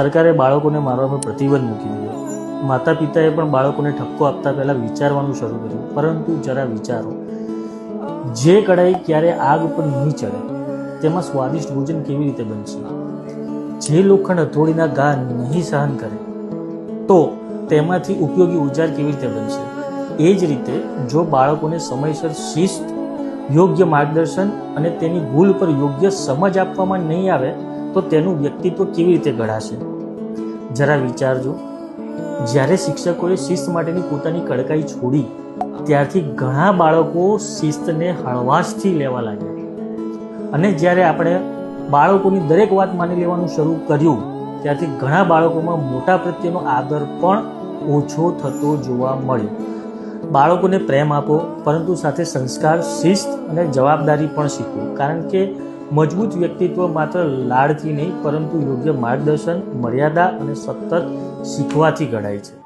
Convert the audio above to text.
સરકારે બાળકોને મારવા પર પ્રતિબંધ મૂકી દીધો. માતા પિતાએ પણ બાળકોને ઠપકો આપતા પહેલાં વિચારવાનું શરૂ કર્યું. પરંતુ જરા વિચારો, જે કઢાઈ ક્યારે આગ પર નહીં ચડે તેમાં સ્વાદિષ્ટ ભોજન કેવી રીતે બનશે? જે લોખંડ હથોડીના ઘા નહીં સહન કરે તો તેમાંથી ઉપયોગી ઉજાર કેવી રીતે બનશે? એ જ રીતે જો બાળકોને સમયસર શિસ્ત, યોગ્ય માર્ગદર્શન અને તેની ભૂલ પર યોગ્ય સમજ આપવામાં નહીં આવે તો તેનું વ્યક્તિત્વ કેવી રીતે ઘડાશે? જરા વિચારજો. જ્યારે શિક્ષકોએ શિસ્ત માટેની પોતાની કડકાઈ છોડી ત્યારથી ઘણા બાળકો શિસ્તને હળવાશથી લેવા લાગ્યા. અને જ્યારે આપણે બાળકોની દરેક વાત માની લેવાનું શરૂ કર્યું ત્યારથી ઘણા બાળકોમાં મોટા પ્રત્યેનો આદર પણ ઓછો થતો જોવા મળ્યો. બાળકોને પ્રેમ આપો, પરંતુ સાથે સંસ્કાર, શિસ્ત અને જવાબદારી પણ શીખવો. કારણ કે મજબૂત વ્યક્તિત્વ માત્ર લાડથી નહીં પરંતુ યોગ્ય માર્ગદર્શન, મર્યાદા અને સતત શીખવાથી ઘડાય છે.